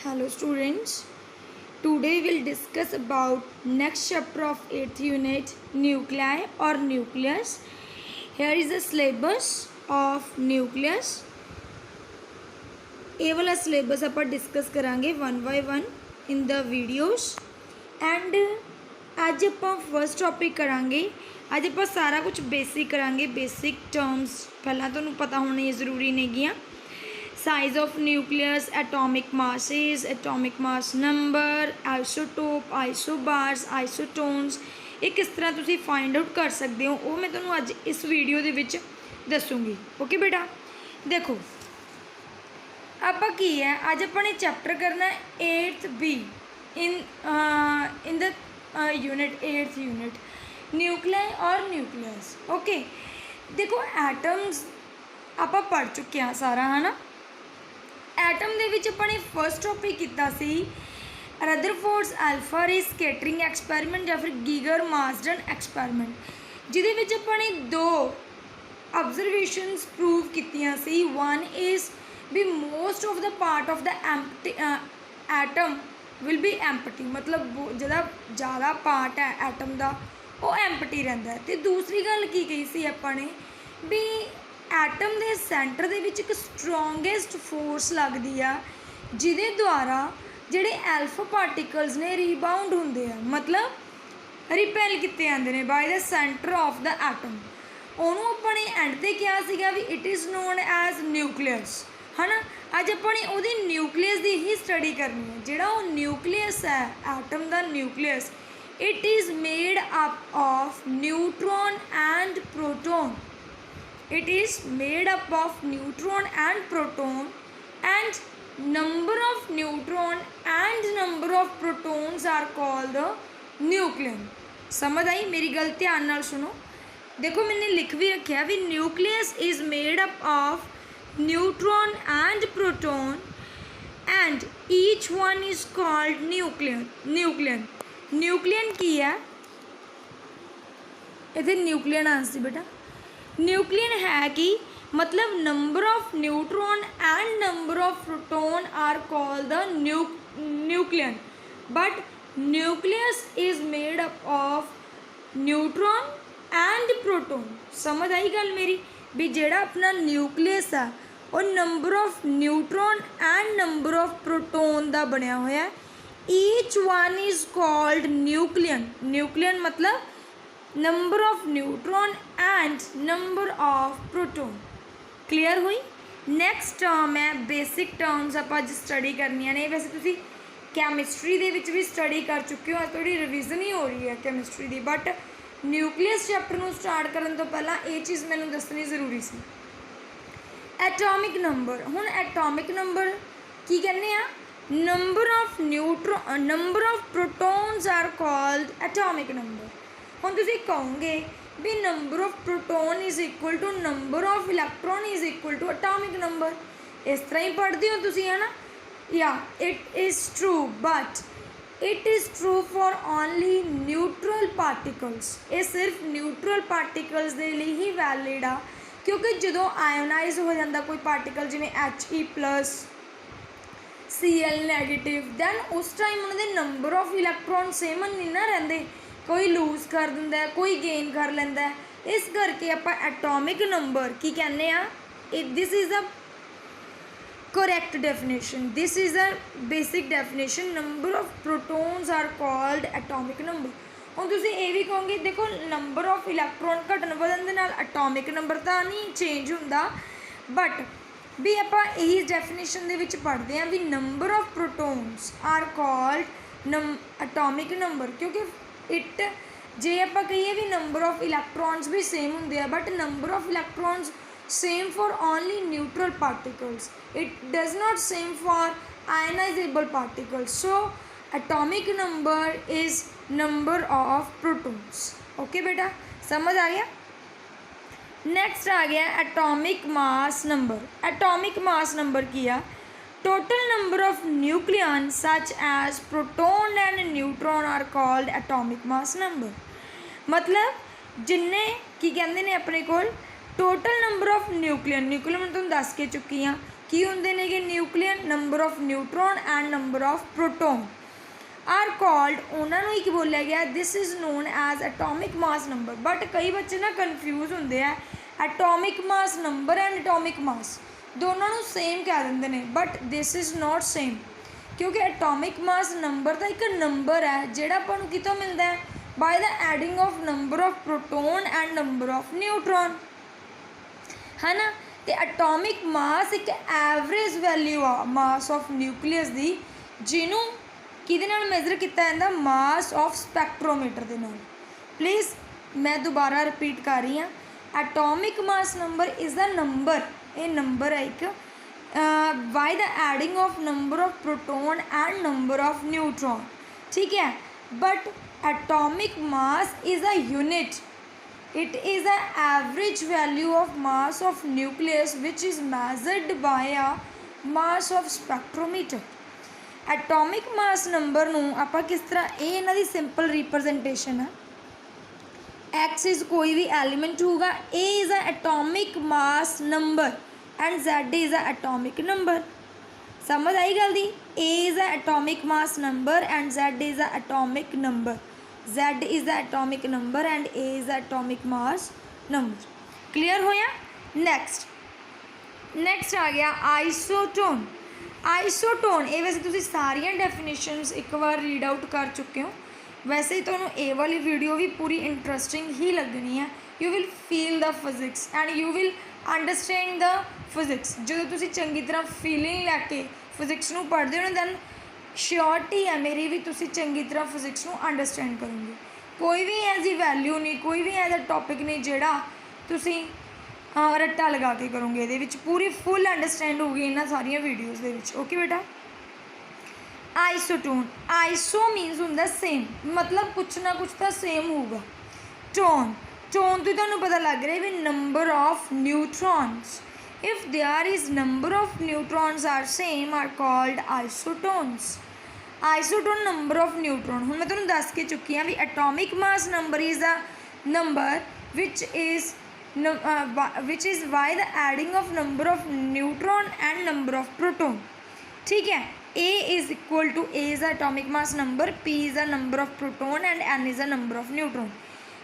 Hello students. Today we'll discuss about next chapter of 8th unit nuclei or nucleus. Here is the syllabus of nucleus. ये वाला syllabus ਆਪਾਂ discuss करांगे one by one in the videos and आज ਆਪਾਂ first topic करांगे। ਅੱਜ ਆਪਾਂ सारा कुछ basic करांगे, basic terms पहला तो पता होने ज़रूरी नहीं गया। Size of nucleus, atomic masses, atomic mass number, isotope, isobars, isotones, ये किस तरह तुसी फाइंड आउट कर सकते हो वो मैं तुहानू अज इस वीडियो दे विच दसूँगी। ओके बेटा, देखो आपां की है अज अपने चैप्टर करना 8th B in the unit 8th unit nuclei और न्यूक्लियस। ओके देखो एटम्स आपां पढ़ चुके हैं सारा है ना। एटम दे विच अपने फर्स्ट टॉपिक किया सी रदरफोर्ड्स अल्फा रे स्कैटरिंग एक्सपैरीमेंट या फिर गीगर मार्सडन एक्सपैरीमेंट जिहदे विच अपने दो ऑब्जरवेशंस प्रूव कीतियां सी। वन इज़ भी most of the part of the atom will be empty, मतलब जिहदा ज़्यादा पार्ट है एटम का वो एम्पटी रहिंदा है। ते दूसरी गल की कही सी अपने भी एटम के सेंटर दे विच एक स्ट्रोंगेस्ट फोर्स लगती है जिहदे द्वारा जिहड़े एल्फा पार्टिकल्स ने रीबाउंड होंदे आ, मतलब रिपेल किए जाते हैं by the centre of the atom. उन्होंने अपने एंड ते क्या सीगा भी it is known as nucleus है ना। अज अपने उहदी न्यूक्लियस की ही स्टडी करनी है। जिहड़ा वो न्यूक्लियस है एटम का nucleus it is made up of neutron and proton. It is made up of neutron and proton, and number of neutron and number of protons are called the nucleon। समझ आई मेरी गल? ध्यान नाल सुनो। देखो मैंने लिख भी रखा भी nucleus is made up of neutron and proton and each one is called nucleon. Nucleon की है इतने न्यूक्लियन आंसर बेटा। न्यूक्लियन है कि मतलब number of neutron and number of proton are called the nucleon, but nucleus is made up of neutron and proton. समझ आई गल मेरी भी जेड़ा अपना न्यूक्लियस है वो number of neutron and number of proton का बनया होया। Each one is called nucleon. Nucleon मतलब number of neutron and number of proton. Clear हुई? नैक्सट टर्म है बेसिक टर्म्स आप अज स्टडी करनिया ने। वैसे तुसी कैमिस्ट्री दे विच भी स्टडी कर चुके हो, थोड़ी रिविजन ही हो रही है कैमिस्ट्री की, बट न्यूक्लियस चैप्टर को स्टार्ट करने तो पहला ये चीज़ मैंने दसनी जरूरी सी। Atomic number. हुण एटॉमिक नंबर की कहने आ number of number of protons are called atomic number. हम तुसी कहोगे भी number of proton is equal to number of electron is equal to atomic number. इस तरह ही पढ़ते हो तुसी है ना। या it is true but it is true for only neutral particles. ये सिर्फ न्यूट्रल पार्टिकल्स के लिए ही वैलिड आ, क्योंकि जो आयोनाइज हो जाता कोई पार्टिकल जिमें He+ Cl नैगेटिव दैन उस टाइम उन्होंने नंबर ऑफ इलैक्ट्रॉन सेम नहीं ना रहते, कोई लूज कर दिंदा है कोई गेन कर लेंदा है। इस करके आप एटॉमिक नंबर की कहने आ। This is a correct definition, this is a basic definition. Number of protons are called atomic number. हुण तुसीं ये भी कहोगे देखो नंबर ऑफ इलैक्ट्रॉन घटन वधन दे नाल एटॉमिक नंबर तो नहीं चेंज हुंदा, बट भी आप यही डेफिनेशन दे विच पढ़ते हैं भी number of protons are called atomic number, क्योंकि इट जे आप कहिए भी नंबर ऑफ इलैक्ट्रॉन्स भी सेम होंगे हैं, but number of electrons same for only neutral particles, it does not same for ionisable particles. So atomic number is number of protons. Okay बेटा, समझ आ गया? नेक्स्ट आ गया atomic mass number. Atomic mass number किया total number of nucleons such as proton and neutron are called atomic mass number। मतलब जिन्ने की कहते हैं अपने को टोटल नंबर ऑफ न्यूक्लियन मैं तुम दस के चुकी हाँ ਕੀ ਹੁੰਦੇ ਨੇਗੇ nucleon? Number of neutron and number of proton are called, ਉਹਨਾਂ ਨੂੰ ਹੀ ਕੀ ਬੋਲਿਆ ਗਿਆ, this is known as atomic mass number. But ਕਈ ਬੱਚੇ ਨਾ ਕਨਫਿਊਜ਼ ਹੁੰਦੇ ਆ, atomic mass number and atomic mass ਦੋਨਾਂ ਨੂੰ ਸੇਮ ਕਹਿ ਦਿੰਦੇ ਨੇ, but this is not same, ਕਿਉਂਕਿ ਐਟੋਮਿਕ ਮਾਸ ਨੰਬਰ ਦਾ ਇੱਕ ਨੰਬਰ ਹੈ ਜਿਹੜਾ ਆਪਾਂ ਨੂੰ ਕਿਤੋਂ ਮਿਲਦਾ ਹੈ, by the adding of number of proton and number of neutron, ਹੈ ਨਾ। ਅਤੇ ਐਟੋਮਿਕ ਮਾਸ ਇੱਕ ਐਵਰੇਜ ਵੈਲਿਊ ਆ ਮਾਸ ਆਫ ਨਿਊਕਲੀਅਸ ਦੀ, ਜਿਹਨੂੰ ਕਿਹਦੇ ਨਾਲ ਮੈਜ਼ਰ ਕੀਤਾ ਜਾਂਦਾ, ਮਾਸ ਆਫ ਸਪੈਕਟਰੋਮੀਟਰ ਦੇ ਨਾਲ। ਪਲੀਜ਼ ਮੈਂ ਦੁਬਾਰਾ ਰਿਪੀਟ ਕਰ ਰਹੀ ਹਾਂ, atomic mass number is the number, ਇਹ ਨੰਬਰ ਹੈ ਇੱਕ, by the adding of number of proton and number of neutron, ਠੀਕ ਹੈ। But atomic mass is a unit, it is the average value of mass of nucleus which is measured by a mass of spectrometer। Atomic mass number ਨੂੰ ਆਪਾਂ ਕਿਸ ਤਰ੍ਹਾਂ, ਇਹ ਇਹਨਾਂ ਦੀ simple ਰਿਪਰਜੈਂਟੇਸ਼ਨ ਹੈ, x is ਕੋਈ ਵੀ ਐਲੀਮੈਂਟ ਹੋਊਗਾ, a is a atomic mass number and z is a atomic number. ਸਮਝ ਆਈ ਗੱਲ ਦੀ, a is a atomic mass number and z is a atomic number, Z is the atomic number and A is the atomic mass number। clear ਹੋਇਆ। next ਆ ਗਿਆ ਆਈਸੋਟੋਨ। ਆਈਸੋਟੋਨ, ਇਹ ਵੈਸੇ ਤੁਸੀਂ ਸਾਰੀਆਂ ਡੈਫੀਨੇਸ਼ਨਸ ਇੱਕ ਵਾਰ ਰੀਡ ਆਊਟ ਕਰ ਚੁੱਕੇ ਹੋ, ਵੈਸੇ ਤੁਹਾਨੂੰ ਇਹ ਵਾਲੀ ਵੀਡੀਓ ਵੀ ਪੂਰੀ ਇੰਟਰਸਟਿੰਗ ਹੀ ਲੱਗਣੀ ਹੈ। You will feel the physics and you will understand the physics. ਜਦੋਂ ਤੁਸੀਂ ਚੰਗੀ ਤਰ੍ਹਾਂ ਫੀਲਿੰਗ ਲੈ ਕੇ ਫਿਜ਼ਿਕਸ ਨੂੰ ਪੜ੍ਹਦੇ ਹੋ ਦੈਨ ਸ਼ਿਓਰਟੀ ਹੈ ਮੇਰੀ ਵੀ ਤੁਸੀਂ ਚੰਗੀ ਤਰ੍ਹਾਂ ਫਿਜ਼ਿਕਸ ਨੂੰ ਅੰਡਰਸਟੈਂਡ ਕਰੋਗੇ। ਕੋਈ ਵੀ ਐਸੀ ਵੈਲਿਊ ਨਹੀਂ, ਕੋਈ ਵੀ ਐਸਾ ਟੌਪਿਕ ਨਹੀਂ ਜਿਹੜਾ ਤੁਸੀਂ ਰੱਟਾ ਲਗਾ ਕੇ ਕਰੋਗੇ, ਇਹਦੇ ਵਿੱਚ ਪੂਰੀ ਫੁੱਲ ਅੰਡਰਸਟੈਂਡ ਹੋਊਗੀ ਇਹਨਾਂ ਸਾਰੀਆਂ ਵੀਡੀਓਜ਼ ਦੇ ਵਿੱਚ। ਓਕੇ ਬੇਟਾ। ਆਈਸੋਟੋਨ, ਆਈਸੋ ਮੀਨਸ ਹੁੰਦਾ ਸੇਮ, ਮਤਲਬ ਕੁਛ ਨਾ ਕੁਛ ਤਾਂ ਸੇਮ ਹੋਊਗਾ। ਟੋਨ, ਟੋਨ ਤੋਂ ਤੁਹਾਨੂੰ ਪਤਾ ਲੱਗ ਰਿਹਾ ਵੀ number of neutrons, if there is number of neutrons are same are called isotones। Isotone number of neutron, ਹੁਣ ਮੈਂ ਤੁਹਾਨੂੰ ਦੱਸ ਕੇ ਚੁੱਕੀ ਹਾਂ ਵੀ atomic mass number is a number which is by the adding of number of neutron and number of proton, ठीक है। A is equal to, A is the atomic mass number, P is the number of proton and N is the number of neutron।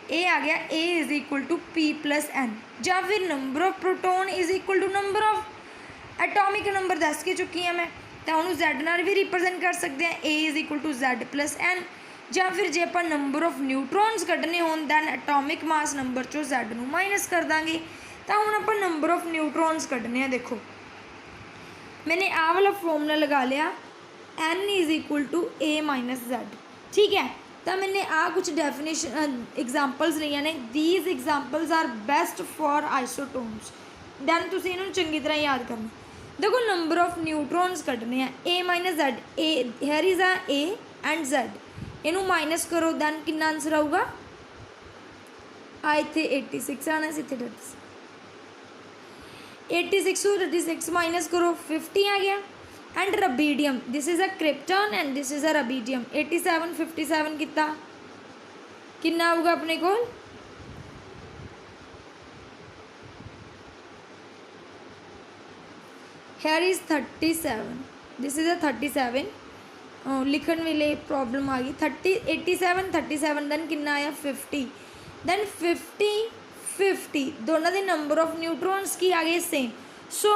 ਇਹ ਆ ਗਿਆ A is equal to P plus N, ਜਾਂ ਫਿਰ number of proton is equal to number of atomic number ਦੱਸ ਕੇ ਚੁੱਕੀ ਹਾਂ ਮੈਂ, ਤਾਂ ਉਹਨੂੰ Z ਨਾਲ ਵੀ ਰਿਪਰਜੈਂਟ ਕਰ ਸਕਦੇ ਹਾਂ, A is equal to Z plus N। ਜਾਂ ਫਿਰ ਜੇ ਆਪਾਂ ਨੰਬਰ ਆਫ ਨਿਊਟਰੋਨਸ ਕੱਢਣੇ ਹੋਣ ਦੈਨ ਐਟੋਮਿਕ ਮਾਸ ਨੰਬਰ 'ਚੋਂ Z ਨੂੰ ਮਾਈਨਸ ਕਰ ਦਾਂਗੇ। ਤਾਂ ਹੁਣ ਆਪਾਂ ਨੰਬਰ ਆਫ ਨਿਊਟਰੋਨਸ ਕੱਢਣੇ ਆ। ਦੇਖੋ ਮੈਨੇ ਆਹ ਵਾਲਾ ਫਾਰਮੂਲਾ ਲਗਾ ਲਿਆ, N is equal to A minus Z, ਠੀਕ ਹੈ। ਤਾਂ ਮੈਨੇ ਆ ਕੁਛ ਡੈਫੀਨੇਸ਼ਨ ਐਗਜ਼ਾਮਪਲਸ ਲਈਆਂ ਨੇ, these examples are best for isotones. Then ਤੁਸੀਂ ਇਹਨੂੰ ਚੰਗੀ ਤਰ੍ਹਾਂ ਯਾਦ ਕਰਨਾ। ਦੇਖੋ ਨੰਬਰ ਆਫ ਨਿਊਟਰੋਨਸ ਕੱਢਣੇ ਆ, A minus Z, A hair is ਆ A ਐਂਡ Z, ਇਹਨੂੰ ਮਾਈਨਸ ਕਰੋ ਦੈਨ ਕਿੰਨਾ ਆਨਸਰ ਆਊਗਾ, ਆ ਇੱਥੇ 86 ਆਉਣਾ ਸੀ, ਇੱਥੇ 36, 86 ਤੋਂ 36 ਮਾਈਨਸ ਕਰੋ 50 ਆ ਗਿਆ। And rubidium, this is a krypton and this is a rubidium. 87 57 कितना कितना होगा अपने को, here is 37, this is a 37, लिखण वेले प्रॉब्लम आ गई। 87 37 दैन कितना आया 50, दैन 50 50 दोनों के नंबर ऑफ न्यूट्रॉन्स की आ गए सेम। So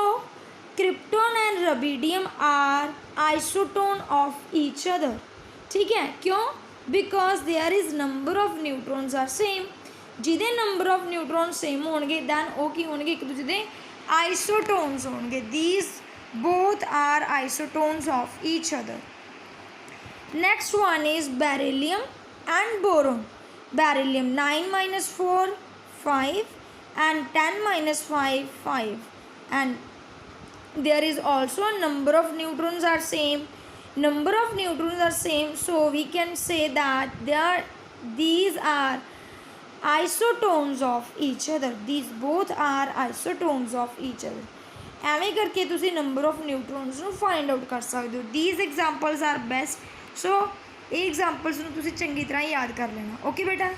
krypton and rubidium are isotone of each other, ठीक है। क्यों, because there is number of neutrons are same, जिदे नंबर ऑफ न्यूट्रॉन सेम होंगे दैन वो की होंगे एक दूसरे के आइसोटोन्स होंगे। These both are isotones of each other. Next one is beryllium and boron. Beryllium 9 minus 4 5 and 10 minus 5 5, and there is also a number of neutrons are same, number of neutrons are same, so we can say that these are isotones of each other, these both are isotones of each other। ਐਵੇਂ ਕਰਕੇ ਤੁਸੀਂ number of ਨਿਊਟਰੋਨਸ ਨੂੰ find out ਕਰ ਸਕਦੇ ਹੋ। these examples are best, so ਇਹ examples ਨੂੰ ਤੁਸੀਂ ਚੰਗੀ ਤਰ੍ਹਾਂ ਯਾਦ ਕਰ ਲੈਣਾ। ਓਕੇ ਬੇਟਾ।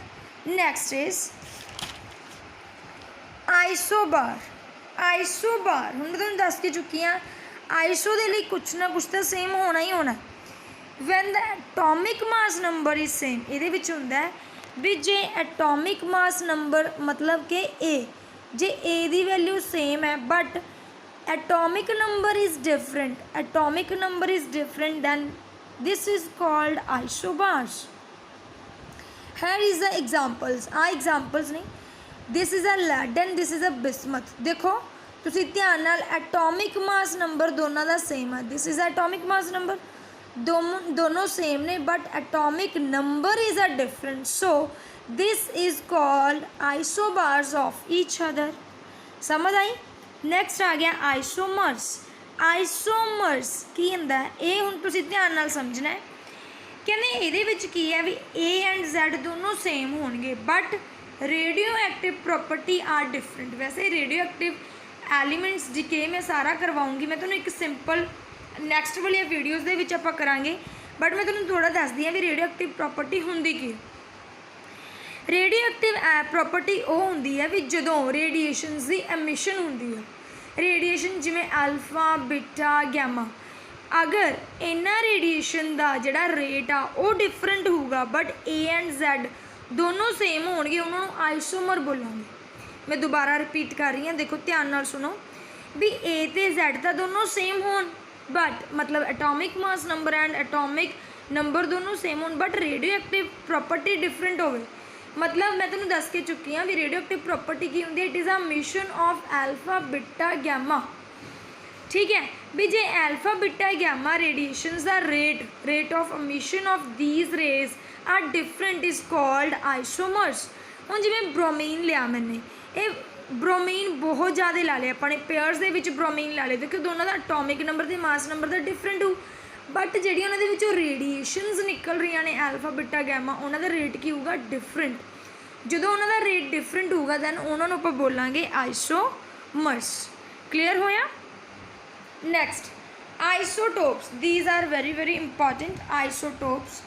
Next is ਆਈਸੋਬਾਰ। ਆਈਸੋਬਾਰ ਹੁਣ ਮੈਂ ਤੁਹਾਨੂੰ ਦੱਸ ਕੇ ਚੁੱਕੀ ਹਾਂ आइसो दे लिए कुछ ना कुछ तो सेम होना ही होना। When the atomic mass number is same, ये होंदा है भी जे एटॉमिक मास नंबर मतलब कि ए, जे ए दी वैल्यू सेम है but atomic number is different, atomic number is different, then this is called isobars. here is the examples, examples नहीं, this is a lead and this is a bismuth. देखो तुसी ध्यान नाल atomic mass number दोनों का same है, this is atomic mass number, दोनों same ने but atomic number is a different, so this is called isobars of each other. समझ आई। नैक्सट आ गया आइसोमर्स। आइसोमर्स की होंदा है, ये हुण तुसी ध्यान नाल समझना है। कहने ये की है भी ए एंड जैड दोनों सेम होंगे but radio active property are different. वैसे रेडियो एक्टिव एलीमेंट्स डीके मैं सारा करवाऊँगी, मैं तुम्हें एक सिंपल नैक्सट वाली वीडियोज़ दे विच आपां करांगे, बट मैं तुम्हें थोड़ा दस दी भी रेडियो एक्टिव प्रॉपर्टी होंदी की। रेडियो एक्टिव प्रॉपर्टी वो होंदी है भी जदों रेडिएशनस की एमिशन होंदी है, रेडिएशन जिमें अल्फा बीटा गैमा, अगर इन्ना रेडिएशन का जोड़ा रेट आ वो डिफरेंट होगा बट ए एंड जैड दोनों सेम होंगे, उन्होंने आइसोमर बोलेंगे। मैं दोबारा रिपीट कर रही हूँ, देखो ध्यान नाल सुनो भी ए तो जैड तो दोनों सेम हो बट मतलब atomic mass number and atomic number दोनों सेम हो but radio active property different हो। मतलब मैं तुम्हें दस के चुकी हाँ भी रेडियो एक्टिव प्रॉपर्टी की होंगी, it is a mission of alpha beta gamma. ठीक है भी जे alpha beta gamma radiations the rate of emission of these rays are different is called isomers. हुण जिवें ब्रोमीन लिया मैंने, ये ब्रोमीन बहुत ज़्यादा ला लिया अपने पेयर्स दे विच ब्रोमीन ला लिया क्योंकि दोनों का एटॉमिक नंबर ते मास नंबर का डिफरेंट हो बट जिहड़ी उन्हां दे विचों रेडिएशंस निकल रही ने एल्फा बीटा गैमा उन्हां दा रेट की होगा डिफरेंट। जदों उन्हां दा रेट डिफरेंट होगा दैन उन्हां नूं आपां बोलांगे आइसोमर्स। क्लीयर होया। Next isotopes, these are very very important. Isotopes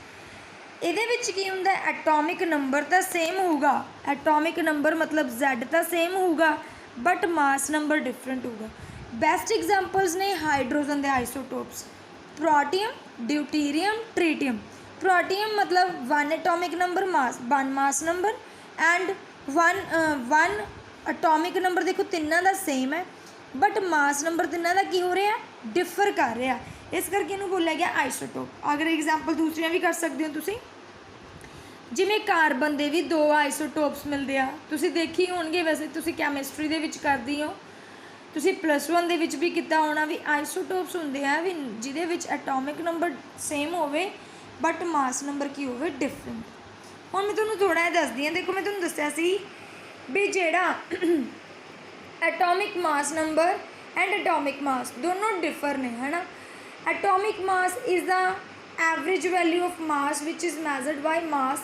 ਇਹਦੇ ਵਿੱਚ ਕੀ ਹੁੰਦਾ एटॉमिक नंबर तो सेम होगा, एटॉमिक नंबर मतलब Z तो सेम होगा बट मास नंबर डिफरेंट होगा। बेस्ट एग्जांपल्स ने हाइड्रोजन के isotopes, protium, deuterium, tritium. Protium मतलब 1 atomic number mass 1 mass number and 1 atomic number, देखो तिना का सेम है बट मास नंबर तिना का की हो रहा है डिफर कर रहा, इस करके इन्हू बोलिया गया आइसोटोप। अगर एग्जाम्पल दूसरियां भी कर सकते हो तुसी, जिमें कार्बन के भी 2 आइसोटोप्स मिलते हैं, तुसी देखी होणगे वैसे तुसी कैमिस्ट्री दे विच करदी हो, तुसी +1 दे विच भी किता होना भी आइसोटोप्स होंदे हैं भी जिहदे विच एटॉमिक नंबर सेम होवे बट मास नंबर की होवे डिफरेंट। हुण मैं तुहानूं थोड़ा जिहा दसदी हां, देखो मैं तुहानूं दस्सिया सी भी जिहड़ा atomic mass number and atomic mass दोनों डिफर ने, है ना। Atomic mass is the average value of mass which is measured by mass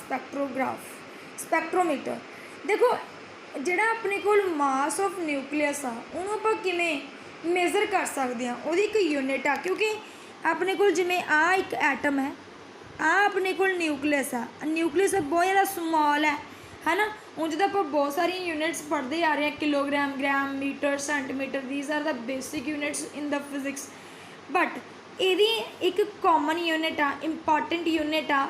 spectrometer. देखो जिहड़ा अपने कोल मास ऑफ न्यूक्लियस आ उहनूं आपां किवें मेजर कर सकते हैं, उहदी एक यूनिट आ, क्योंकि अपने कोल जिवें आ एक एटम है, आ अपने कोल न्यूक्लियस आ, न्यूक्लियस बहुत ज़्यादा स्मॉल है ना। ਉਂਝ ਤਾਂ ਆਪਾਂ बहुत सारी यूनिट्स पढ़ते आ रहे हैं, kilogram, gram, metre, centimetre, these are the basic units in the physics but ਇਹਦੀ एक कॉमन यूनिट आ, इंपॉर्टेंट यूनिट आ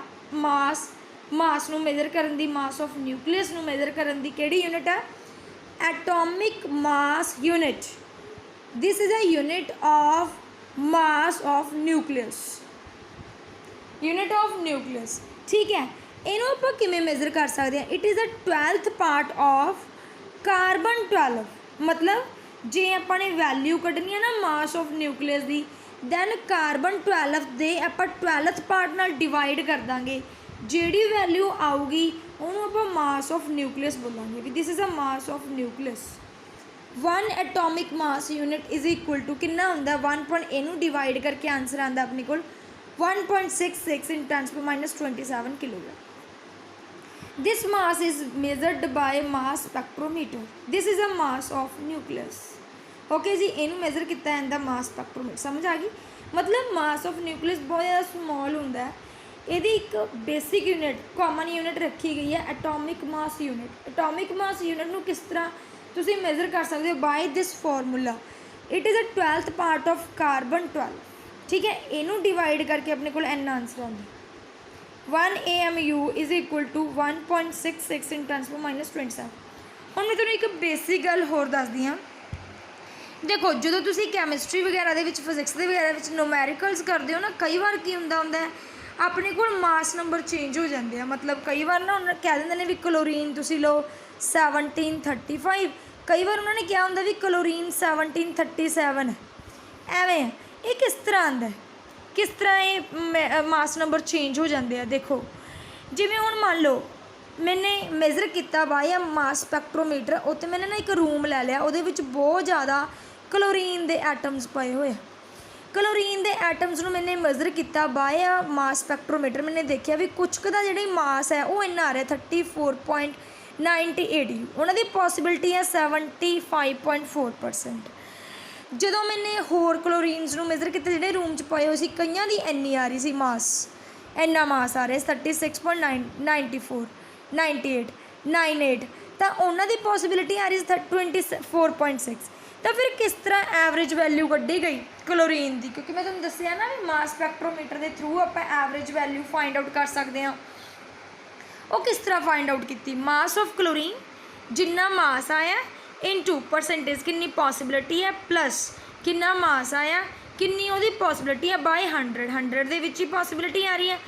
मास ਨੂੰ मेजर करन दी, मास ऑफ न्यूक्लियस ਨੂੰ मेजर करन दी ਕਿਹੜੀ यूनिट आ, atomic mass unit. This is a unit of mass of nucleus, unit of nucleus. ठीक है, इनू आप किमें मेजर कर सकते हैं, it is a 12th part of carbon 12। मतलब जे अपने वैल्यू कढ़नी है ना मास ऑफ न्यूक्लियस की, दैन कार्बन 12 दे आप 12th पार्ट नाल डिवाइड कर देंगे, जिहड़ी वैल्यू आऊगी उन्होंने आप मास ऑफ न्यूक्लियस बोलेंगे भी this is a mass of nucleus. 1 atomic mass unit is equal to कितना होंदा 1 इनू डिवाइड करके आंसर आता अपने को 1.66 इन 10⁻27 kilogram. This mass is measured by mass spectrometer. This is a mass of nucleus. Okay जी, इनू मेजर किया जाता मास स्पैक्ट्रोमीटर। समझ आ गई। मतलब मास ऑफ न्यूक्लियस बहुत ज़्यादा स्मॉल होंदा है, ये एक बेसिक यूनिट कॉमन यूनिट रखी गई है atomic mass unit. Atomic mass unit नू किस तरह तुसीं मेजर कर सकते हो by this formula it is a 12th part of carbon 12, ठीक है। इनू डिवाइड करके अपने को एन आंसर आता 1 AMU इज़ इक्वल टू 1.66 इन 10⁻27। ਹੁਣ मैं तुहानूं एक बेसिक गल होर दसदी हाँ। देखो जो तुसी कैमिस्ट्री वगैरह दे विच फिजिक्स दे वगैरह विच न्यूमैरिकल्स करते हो ना, कई बार की हुंदा है अपने को मास नंबर चेंज हो जाते हैं। मतलब कई बार ना उन्होंने कह देंगे भी क्लोरीन तुसी लो 1735, कई बार उन्होंने क्या होंगे भी क्लोरीन 1737, एवें ये किस तरह आता है, किस तरह ये मास नंबर चेंज हो जाते हैं। देखो जिमें हुण मान लो मैंने मेजर किया बाय मास स्पैक्ट्रोमीटर, उत्ते मैंने ना एक रूम लै लिया, उहदे विच बहुत ज़्यादा क्लोरीन के एटम्स पाए हुए। क्लोरीन के एटम्स नूं मैंने मेजर किया बाय मास स्पैक्ट्रोमीटर, मैंने देखा भी कुछ का जी मास है वो इन्ना आ रहा 34.98 यू, उन्होंने पॉसिबिलिटी है 75.4%। जो मैंने होर क्लोरीनस नूं मेजर किया जो रूम च पाए हुए कईयां दी इन्नी आ रही सी मास, इन्ना मास आ रहा 36.98 तो उन्होंने पॉसिबिलिटी आ रही 24.6। तो फिर किस तरह एवरेज वैल्यू कढ़ी गई क्लोरीन की, क्योंकि मैं तुहानूं दस्सिया ना भी मास स्पैक्ट्रोमीटर के थ्रू आप एवरेज वैल्यू फाइंड आउट कर सकते हैं। वो किस तरह फाइंड आउट की, मास ऑफ क्लोरीन जिन्ना मास आया इनटू परसेंटेज कितनी पॉसिबिलिटी है प्लस कितना मास आया कितनी वो पॉसिबिलिटी है बाय 100, 100 के विच ही पॉसिबिलिटी आ रही है।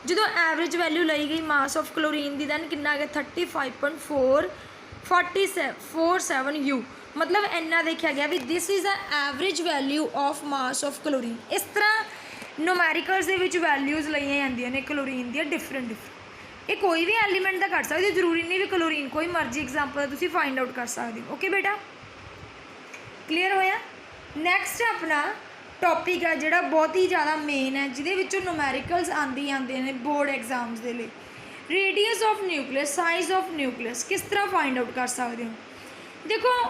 जो एवरेज वैल्यू लाई गई मास ऑफ क्लोरीन की दैन कितना आ गया 35.447 यू, मतलब इन्ना देखा गया भी this is a average value of mass of chlorine. इस तरह न्यूमैरिकल्स दे विच वैल्यूज़ लईयां जांदियां ने क्लोरीन दी डिफरेंट डिफरेंट। ये कोई भी एलीमेंट का कर सकते, जरूरी नहीं भी क्लोरीन, कोई मर्जी एग्जाम्पल तुसीं फाइंड आउट कर सकते हो। ओके बेटा, क्लीयर होया। नैक्सट अपना टॉपिक है जोड़ा बहुत ही ज़्यादा मेन है, जिहदे विचों न्यूमैरिकल्स आते हैं बोर्ड एग्जाम्स के लिए। Radius of nucleus, size of nucleus किस तरह फाइंड आउट कर सकते हो। देखो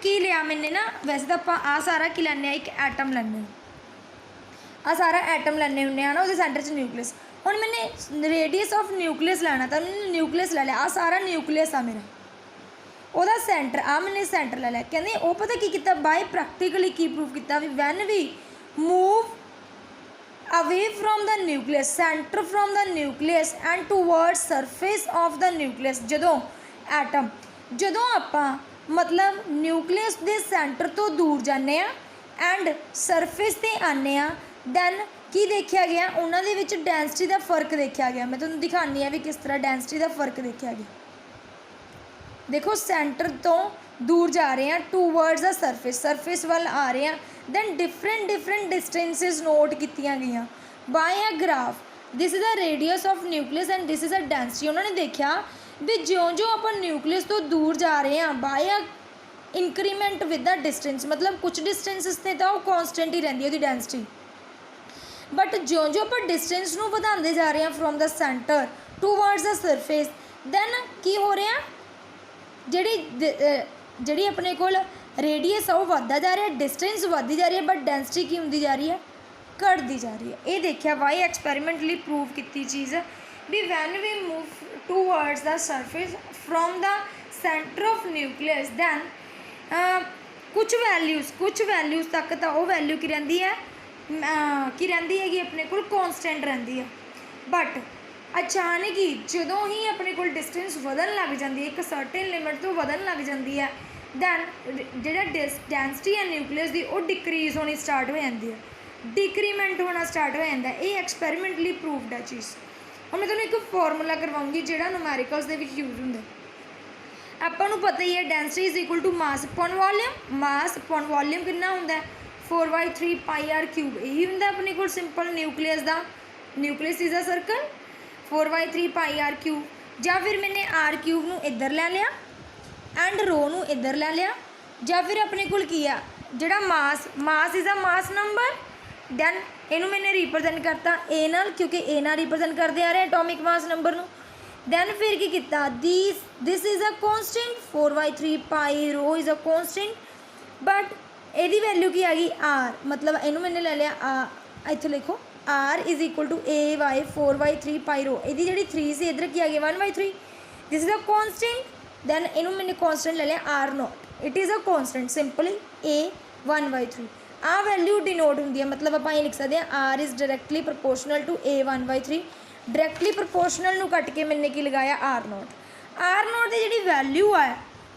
की लिया मैंने ना, वैसे तो आप आ सारा की लैने एक एटम लैने, आ सारा एटम लैने होंने ना, वो सेंटर च न्यूक्लियस। हुण मैंने रेडियस ऑफ न्यूक्लियस लैना, तो मैंने न्यूक्लियस लै लिया, आ सारा न्यूक्लियस आ मेरा, ਉਹਦਾ सेंटर आ मैंने सेंटर ले लिया। कहते वो पता की किया बाय प्रैक्टिकली की प्रूव किया भी when we move away from the nucleus, centre from the nucleus and toward surface of the nucleus, जदों एटम जदों आपां मतलब न्यूक्लियस के सेंटर तो दूर जाने एंड सरफेस ते आने दैन की देखा गया उन्होंने विच डेंसिटी का फर्क देखा गया। मैं तुहानूं दिखानी है भी किस तरह डेंसिटी का फर्क देखा गया। देखो सेंटर तो दूर जा रहे हैं टूवर्ड्स द सरफेस, सरफेस वाल आ रहे हैं, then different different distances note कीतियां गईयां by a graph. This is a radius of nucleus and this is a density. उन्होंने देखा भी ज्यों ज्यों आप न्यूक्लियस तो दूर जा रहे हैं by a increment with the distance, मतलब कुछ डिस्टेंसिस ते तो कॉन्सटेंट ही रहिंदी है डेंसिटी, बट ज्यों ज्यों आप डिस्टेंस नूं वधांदे जा रहे हैं from the centre towards the surface, then की हो रहा जी अपने को रेडियस है वो बढ़ता जा रहा है, डिस्टेंस बढ़ती जा रही है, बट डेंसिटी की होंदी जा रही है घटती जा रही है। ये देखा वाई एक्सपेरिमेंटली प्रूव की चीज़ भी when we move towards the surface from the centre of nucleus then कुछ वैल्यूज़ तक तो वो वैल्यू की रही है कि अपने को कॉन्सटेंट रही है, बट अचानक ही जदों ही अपने को डिस्टेंस वधन लग जाती है, एक सर्टेन लिमिट तो वधन लग जाती है, दैन जिहड़ा डेंसिटी है न्यूक्लियस की वो डिक्रीज़ होनी स्टार्ट हो जाती है, डिक्रीमेंट होना स्टार्ट हो जाता है। ये एक्सपेरिमेंटली प्रूवड है चीज़। और मैं तुहानूं एक फॉर्मूला करवाऊँगी जिहड़ा न्यूमैरिकल्स दे विच यूज हुंदा। आपां नूं पता ही है density is equal to mass upon volume, mass upon volume कितना हुंदा है 4/3 πr³ यही हुंदा अपने को सिंपल न्यूक्लियस का। Nucleus is a circle 4/3 πr³, या फिर मैंने r³ नूं इधर लै लिया एंड रो नूं इधर लै लिया, या फिर अपने को किया जिहड़ा mass is a mass number, then इनू मैंने रिप्रजेंट करता ए नाल, क्योंकि ए नाल रिप्रजेंट करते आ रहे एटॉमिक मास नंबर नूं। दैन फिर की किया this is a constant 4/3 pi rho is a constant, but यदी वैल्यू की आ गई आर, मतलब इनू मैंने ले लिया इत्थे लिखो r is equal to a/4/3 pi rho, यदी जी 3 से इधर की आ गई 1/3, this is a constant, then इनू मैंने कॉन्सटेंट ले लिया r0, it is a constant simply a 1/3 आ वैल्यू डिनोट होंगी है, मतलब आप लिख सकते हैं R is directly proportional to A 1/3। Directly proportional नू कट के मैंने की लगाया आर नॉट की जी वैल्यू है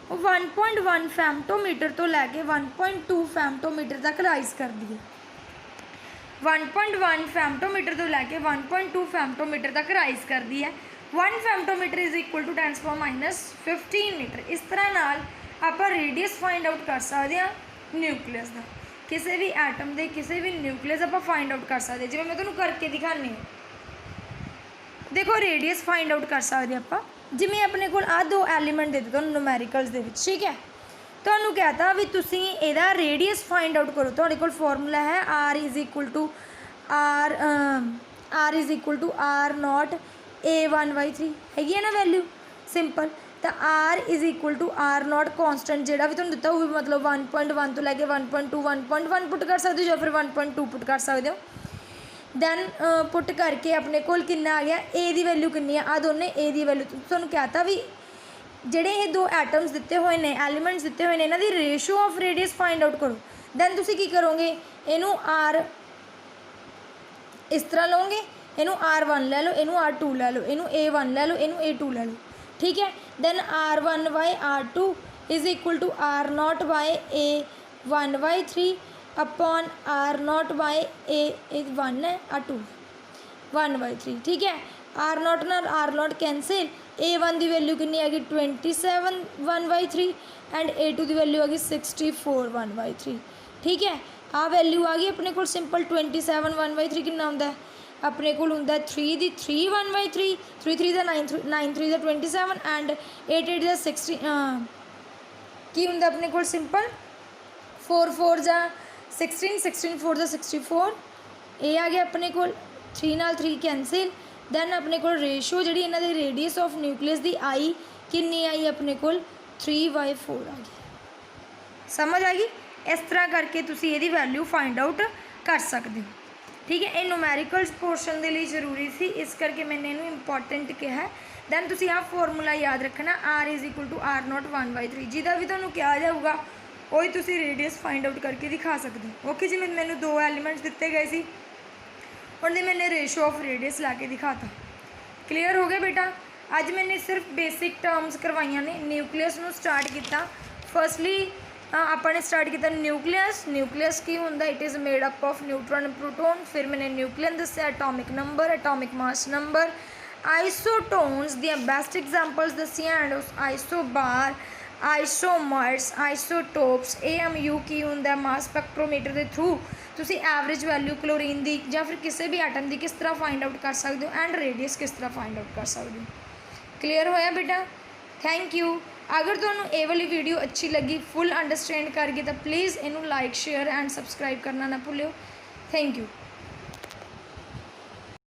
वो 1.1 फैमटोमीटर तो लैके 1.2 फैमटोमीटर तक राइज कर दी है। 1.1 फैमटोमीटर तो लैके 1.2 फैमटोमीटर तक राइज कर दी है। 1 फैमटोमीटर इज इक्वल टू 10⁻⁻15 मीटर। इस तरह नाल आपां रेडियस फाइंड आउट कर सकते हैं न्यूक्लियस का, किसी भी एटम के किसी भी न्यूक्लियस आप फाइंड आउट कर सकते, जिवें मैं तुहानूं करके दिखानी है। देखो रेडियस फाइंड आउट कर सकते आप, जिवें अपने कोल आ दो एलीमेंट दे दित्ते न्यूमैरिकल्स दे विच, ठीक है। तुहानूं कहता भी तुसीं इहदा रेडियस फाइंड आउट करो, तुहाडे कोल फॉर्मूला है R is equal to R nought A 1/3 हैगी है ना वैल्यू सिंपल। तो R is equal to R nought constant जोड़ा भी तुहानूं दिता वो मतलब 1.1 तो लैके 1.2 1.1 पुट कर सकते हो या फिर 1.2 पुट कर सकते हो। दैन पुट करके अपने कोल कितना आ गया, ए दी वैल्यू कितनी है, आ दोनों ए दी वैल्यू तुहानूं कहता भी ਜਿਹੜੇ ਇਹ दो एटम्स दिते हुए ने एलीमेंट्स दिते हुए ने इन्हां दी ratio of radius find out करो। दैन तुसीं की करोगे, इनू आर इस तरह लोगे, इनू R1 ले लो, इनू R2 ले लो, इनू A1 ले लो, इनू A2 ले लो, ठीक है। Then R1 by R2 is equal to R not by A 1/3 upon R not by A 1 है R2 1/3, ठीक है। आर नॉट ना आर नॉट कैंसिल, A1 की वैल्यू कितनी आ गई 27 1/3 एंड A2 की वैल्यू आ गई 64 1/3, ठीक है। आ वैल्यू आ गई अपने को सिंपल 27 1/3 कितना होंदा है अपने को होंदा 3 दी 3 1/3 3 3 9 9 3 27 एंड 8 8 60 की होंदा अपने को सिंपल 4 4 16 16 4 64। ये आ गया अपने को 3 नाल 3 कैंसिल। दैन अपने को रेशो जी इन्हों की रेडियस ऑफ न्यूक्लियस की आई कितनी आई अपने को 3/4 आ गई। समझ आ गई। इस तरह करके तुसी ये वैल्यू फाइंड आउट कर सकते हो, ठीक है। ये न्यूमैरिकल्स पोर्शन के लिए जरूरी सी, इस करके मैंने इन्हू इंपॉर्टेंट कहा है। दैन तुसी आ फॉर्मूला याद रखना R is equal to R nought 1/3 जिदा भी तुहानूं कहा जाऊगा वही तुसी रेडियस फाइंड आउट करके दिखा सकते हो। ओके जी, मैंने 2 एलीमेंट्स दिते गए सी, उन्हें मैंने रेशो ऑफ रेडियस ला के दिखाता। क्लीयर हो गया बेटा। अज मैंने सिर्फ बेसिक टर्म्स करवाइया ने। न्यूक्लियस नू स्टार्ट किया। फर्स्टली आपने स्टार्ट किया न्यूक्लियस की होंदा, it is made up of neutron proton. फिर मैंने न्यूक्लियन दस्या, atomic number, atomic mass number, isotones दी बेस्ट एग्जाम्पल्स दसिया and isobar, isomers, isotopes, AMU की होंदा मास स्पैक्ट्रोमीटर के थ्रू तुसी एवरेज वैल्यू क्लोरीन की या फिर किसी भी एटम की किस तरह फाइंड आउट कर सकते हो एंड रेडियस किस तरह फाइंड आउट कर सकते हो। क्लीयर होया बेटा। Thank you. अगर तुहानूं ये वाली वीडियो अच्छी लगी, फुल अंडरस्टैंड कर गए तो प्लीज़ इनू लाइक शेयर एंड सबसक्राइब करना ना भूलियो। Thank you.